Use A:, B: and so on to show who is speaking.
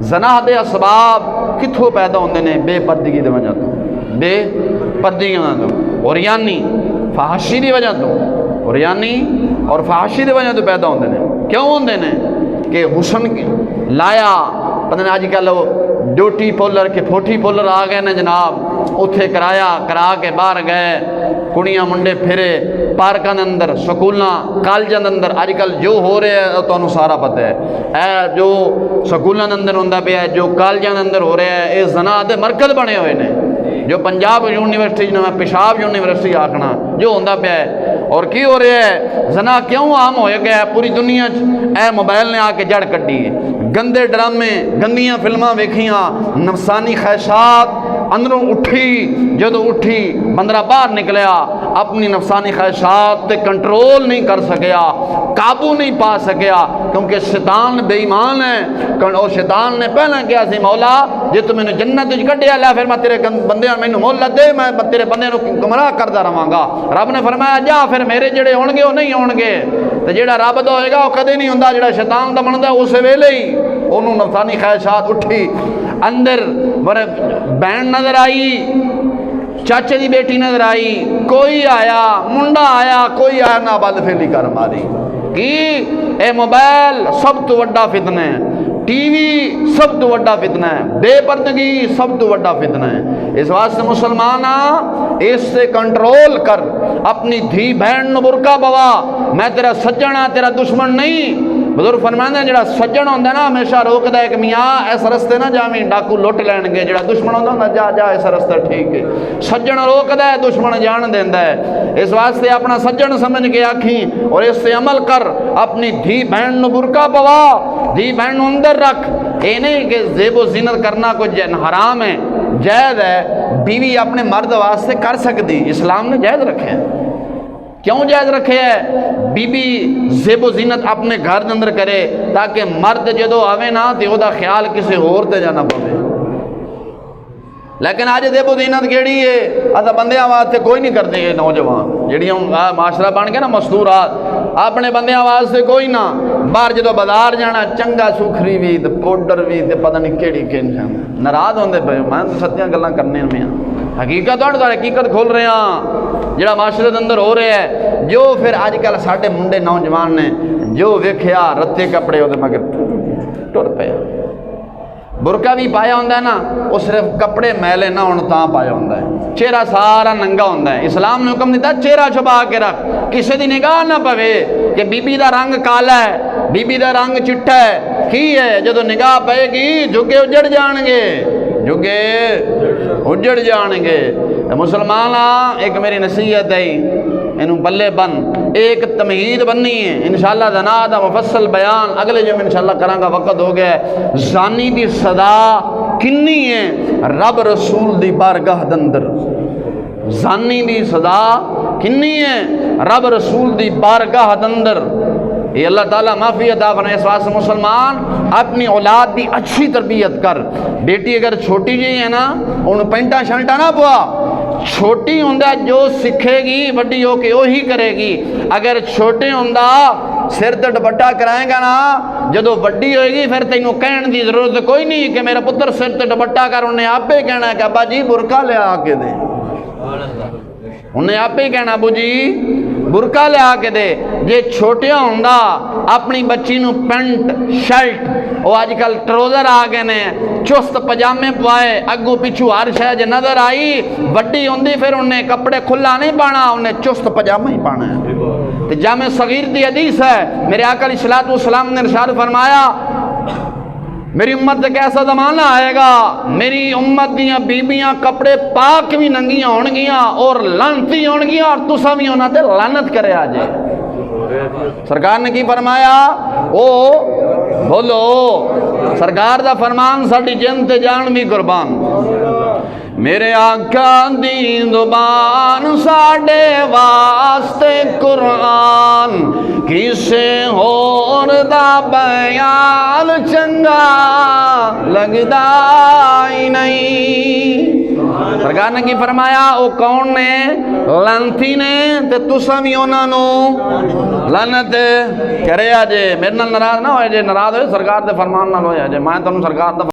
A: ज़ना दे असबाब कित्थों पैदा होंदे ने? बेपर्दगी की वजह तो, बेपर्दगी की वजह तो, और यानी फहाशी की वजह तो, और यानी और फहाशी की वजह तो पैदा होंदे ने। क्यों होंदे ने? कि हुसन लाया, पता नहीं अजकल ड्यूटी पोलर के 40 पोलर आ गए ने जनाब, उत्थे कराया, करा के बाहर गए, कुड़ियां मुंडे फिरे पार्कों के अंदर, स्कूलों कॉलेजों के अंदर अजकल जो हो रहा है तुहानू सारा पता है। जो स्कूलों के अंदर होंदा पिया, जो कॉलेजों के अंदर हो रहा है, ये ज़ना दे मरकज़ बने हुए हैं। जो पंजाब यूनिवर्सिटी जिन्हें मैं पेशाब यूनिवर्सिटी आखना, जो होंदा पिया है। और की हो रहा है? ज़ना क्यों आम हो गया है पूरी दुनिया ए मोबाइल ने आके जड़ कड्डी है। गंदे ड्रामे, गंदियां फिल्मां वेखियां, नफसानी ख्वाहिशात अंदरों उठी, जो उठी बंदरा बाहर निकलिया, अपनी नफसानी ख्वाहिशात ते कंट्रोल नहीं कर सकिया, काबू नहीं पा सकिया, क्योंकि शैतान बेईमान है। और शैतान ने पहला क्या सी, मौला जे तू मैंने जन्नत कढ़िया ला, फिर मैं तेरे बंदे मैनू मोहलत दे, मैं तेरे बंदे गुमराह करता रहांगा। रब ने फरमाया जा फिर मेरे जेड़े होणगे वो नहीं होणगे, तो जेड़ा रब दा होएगा वो कदे नहीं होंदा, जेड़ा शैतान दा बनदा उस वेले ही ओनू नफसानी ख्वाहिशात उठी अंदर। मेरे बहन नजर आई, चाचे की बेटी नजर आई, कोई आया मुंडा आया, कोई आया ना बदफेली कर मारी। कि ए मोबाइल सब तो वड्डा फितना है, टीवी सब तो वड्डा फितना है, बेपर्दगी सब तो वड्डा फितना है। इस वास्ते मुसलमान इससे कंट्रोल कर, अपनी धी बहन बुरका पवा। मैं तेरा सज्जन हाँ, तेरा दुश्मन नहीं। बुजुर्ग फरमाते हैं, जो सज्जन होंदा ना हमेशा रोकदा है कि मियाँ इस रस्ते ना जावी, डाकू लुट लैणगे। जो दुश्मन होंदा जा जा इस रस्ते ठीक है। सज्जन रोकदा है, दुश्मन जान देंदा है। इस वास्ते अपना सज्जन समझ के आखी और इससे अमल कर। अपनी धी बहन बुरका पवा, धी बहन अंदर रख। ये नहीं कि ज़ेबो ज़ीनत करना कुछ हराम है, जायज़ है। बीवी अपने मर्द वास्ते कर सकती, इस्लाम ने जायज़ रखे हैं। क्यों जायज़ रखे है? बीबी ज़ेबो ज़ीनत अपने घर के अंदर करे, ताकि मर्द जो आवे ना तो वह ख्याल किसी होर ते जाना पवे। लेकिन अज ज़ेबो ज़ीनत केड़ी है? अस बंदियां वास्ते कोई नहीं करते। ये नौजवान जिहड़ियां माशरा बन गया ना मस्तूरात, अपने बंदियां वास्ते कोई ना। बाहर जो बाजार जाना, चंगा सुखरी भी तो पाउडर भी तो पता नहीं केड़ी नाराज़ होंदे पे। मैं तो सच्चियां गल्लां करने में हकीकत हकीकत खोल रहे हैं, जो माशरे के अंदर हो रहा है। जो फिर अजकल साढ़े मुंडे नौजवान ने जो वेख्या रत्ते कपड़े वो मगर टुर पे। बुरका भी पाया होंदा है ना, वो सिर्फ कपड़े मैले ना होने तां पाया होंदा है, चेहरा सारा नंगा होंदा है। इस्लाम ने हुक्म दिता चेहरा छुपा के रख, किसी की निगाह ना पवे कि बीबी का रंग काला है, बीबी का रंग चिट्टा है। की है जो निगाह पेगी झुगे उजड़ जाएंगे, झुगे उजड़ जाएंगे। मुसलमान एक मेरी नसीहत है, इनू बल्ले बन। एक तमहीद बननी है इंशाअल्लाह, ज़ना दा मुफस्सल बयान अगले जो इंशाअल्लाह करांगा, वक्त हो गया। ज़ानी दी सदा किन्नी है रब रसूल दी बारगाह दे अंदर? ज़ानी दी सदा किन्नी है रब रसूल दी बारगाह दे अंदर? ये अल्लाह ताला माफ़ी अता फरमाए। इस वास्ते मुसलमान अपनी औलाद की अच्छी तरबियत कर। बेटी अगर छोटी जी है ना, उन पेंटा शर्टा ना पवा। छोटी होंदा जो सीखेगी वड्डी होके वही करेगी। अगर छोटे होंदा सिर ते दुपट्टा कराएगा ना, जो वड्डी होएगी फिर तेनों कहने की जरूरत कोई नहीं कि मेरा पुत्र सिर ते दुपट्टा कर। उन्हें आपे कहना है कि अब्बा जी बुरका लिया के दे, उन्हें आपे ही कहना अबू जी बुरका लिया के दे। जे छोटिया होंदा अपनी बच्ची नू पेंट शर्ट, वो अजकल ट्रोजर आ गए ने, चुस्त पजामे पवाए, अगू पिछू हर शह जे नजर आई। वड्डी होंदी फिर उन्हें कपड़े खुला नहीं पाना, उन्हें चुस्त पजामा ही पाना है। तो जामे सगीर दी हदीस है, मेरे आका अलैहिस्सलातु वस्सलाम ने इरशाद फरमाया, मेरी उम्मत तक ऐसा ज़माना आएगा, मेरी उम्मत दियाँ बीबियाँ कपड़े पाक भी नंगियां होणगियां और लानती होणगियां, और तुसा भी उन्हां ते लानत करे आ जाए। सरकार ने की फरमाया? ओ बोलो, सरकार दा फरमान साडी जिंद ते जान भी कुर्बान। मेरे आका दी जुबान साडे वास्ते कुरान, किसे होर दा बयान चंगा लगदा ही नहीं। सरकार ने की फरमाया? वो कौन ने? लानती ने, ते तुसा भी उन्होंने लानत करे जे। मेरे नाल नाराज ना हो जे, नाराज हो सरकार दे फरमान नाल हो जे। मैं तुहानू सरकार दा